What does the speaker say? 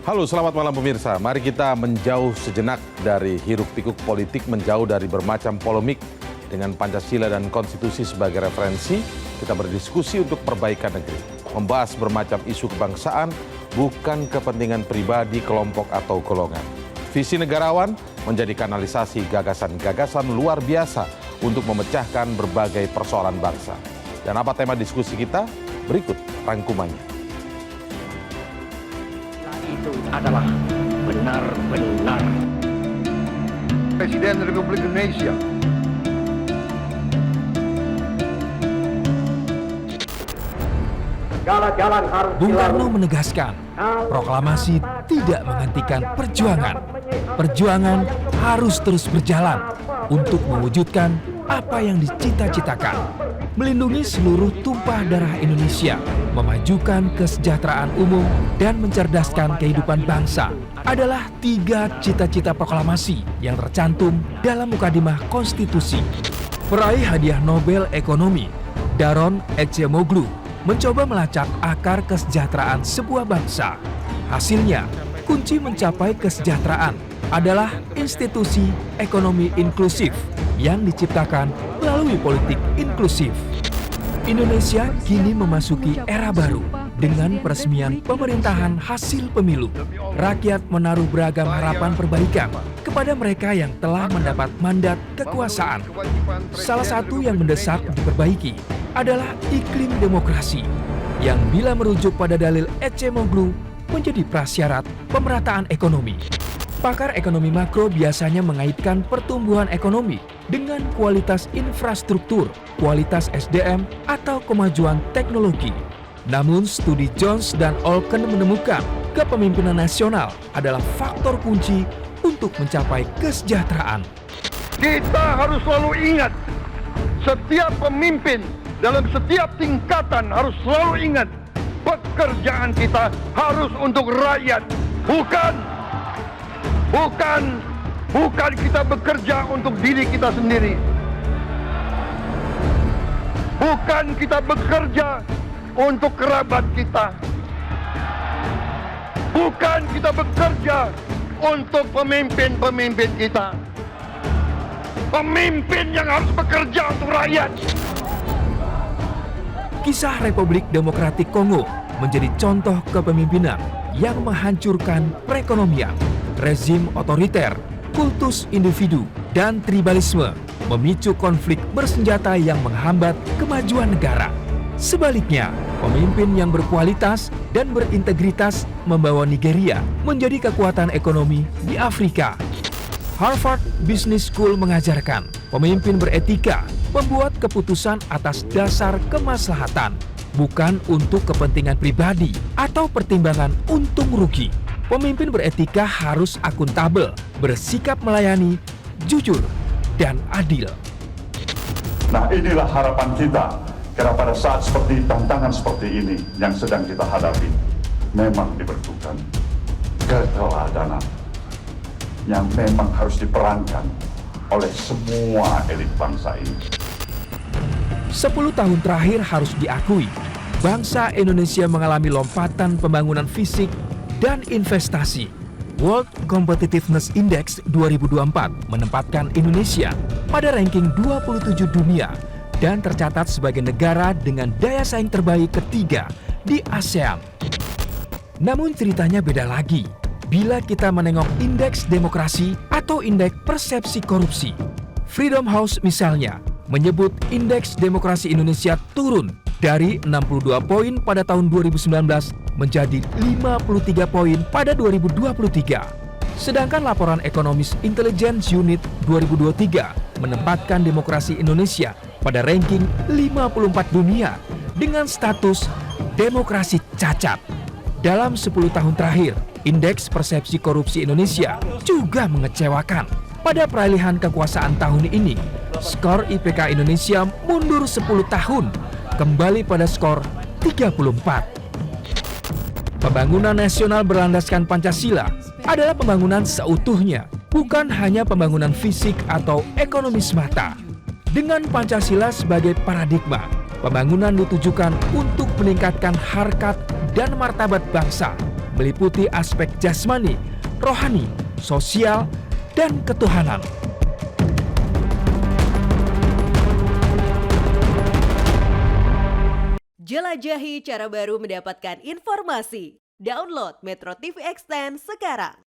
Halo, selamat malam pemirsa. Mari kita menjauh sejenak dari hiruk-pikuk politik, menjauh dari bermacam polemik. Dengan Pancasila dan Konstitusi sebagai referensi, kita berdiskusi untuk perbaikan negeri. Membahas bermacam isu kebangsaan, bukan kepentingan pribadi, kelompok, atau golongan. Visi negarawan menjadi kanalisasi gagasan-gagasan luar biasa untuk memecahkan berbagai persoalan bangsa. Dan apa tema diskusi kita? Berikut rangkumannya. Itu adalah benar-benar Presiden Republik Indonesia. Bung Karno menegaskan, proklamasi tidak menghentikan perjuangan. Perjuangan harus terus berjalan untuk mewujudkan apa yang dicita-citakan. Melindungi seluruh tumpah darah Indonesia, memajukan kesejahteraan umum, dan mencerdaskan kehidupan bangsa adalah 3 cita-cita proklamasi yang tercantum dalam Mukadimah Konstitusi. Peraih hadiah Nobel Ekonomi, Daron Acemoglu, mencoba melacak akar kesejahteraan sebuah bangsa. Hasilnya, kunci mencapai kesejahteraan adalah institusi ekonomi inklusif yang diciptakan melalui politik inklusif. Indonesia kini memasuki era baru dengan peresmian pemerintahan hasil pemilu. Rakyat menaruh beragam harapan perbaikan kepada mereka yang telah mendapat mandat kekuasaan. Salah satu yang mendesak diperbaiki adalah iklim demokrasi yang bila merujuk pada dalil Acemoglu menjadi prasyarat pemerataan ekonomi. Pakar ekonomi makro biasanya mengaitkan pertumbuhan ekonomi dengan kualitas infrastruktur, kualitas SDM, atau kemajuan teknologi. Namun studi Jones dan Olken menemukan kepemimpinan nasional adalah faktor kunci untuk mencapai kesejahteraan. Kita harus selalu ingat, setiap pemimpin dalam setiap tingkatan harus selalu ingat, pekerjaan kita harus untuk rakyat, bukan kita bekerja untuk diri kita sendiri. Bukan kita bekerja untuk kerabat kita. Bukan kita bekerja untuk pemimpin-pemimpin kita. Pemimpin yang harus bekerja untuk rakyat. Kisah Republik Demokratik Kongo menjadi contoh kepemimpinan yang menghancurkan perekonomian. Rezim otoriter, kultus individu, dan tribalisme memicu konflik bersenjata yang menghambat kemajuan negara. Sebaliknya, pemimpin yang berkualitas dan berintegritas membawa Nigeria menjadi kekuatan ekonomi di Afrika. Harvard Business School mengajarkan, pemimpin beretika membuat keputusan atas dasar kemaslahatan, bukan untuk kepentingan pribadi atau pertimbangan untung rugi. Pemimpin beretika harus akuntabel, bersikap melayani, jujur, dan adil. Nah, inilah harapan kita, karena pada saat seperti tantangan seperti ini yang sedang kita hadapi, memang diperlukan keteladanan yang memang harus diperankan oleh semua elit bangsa ini. 10 tahun terakhir harus diakui, bangsa Indonesia mengalami lompatan pembangunan fisik dan investasi. World Competitiveness Index 2024 menempatkan Indonesia pada ranking 27 dunia dan tercatat sebagai negara dengan daya saing terbaik ketiga di ASEAN. Namun ceritanya beda lagi bila kita menengok indeks demokrasi atau indeks persepsi korupsi. Freedom House misalnya menyebut indeks demokrasi Indonesia turun dari 62 poin pada tahun 2019 menjadi 53 poin pada 2023. Sedangkan laporan Economist Intelligence Unit 2023 menempatkan demokrasi Indonesia pada ranking 54 dunia dengan status demokrasi cacat. Dalam 10 tahun terakhir, indeks persepsi korupsi Indonesia juga mengecewakan. Pada peralihan kekuasaan tahun ini, skor IPK Indonesia mundur 10 tahun, kembali pada skor 34. Pembangunan nasional berlandaskan Pancasila adalah pembangunan seutuhnya, bukan hanya pembangunan fisik atau ekonomi semata. Dengan Pancasila sebagai paradigma, pembangunan ditujukan untuk meningkatkan harkat dan martabat bangsa meliputi aspek jasmani, rohani, sosial, dan ketuhanan. Jelajahi cara baru mendapatkan informasi. Download Metro TV Extend sekarang.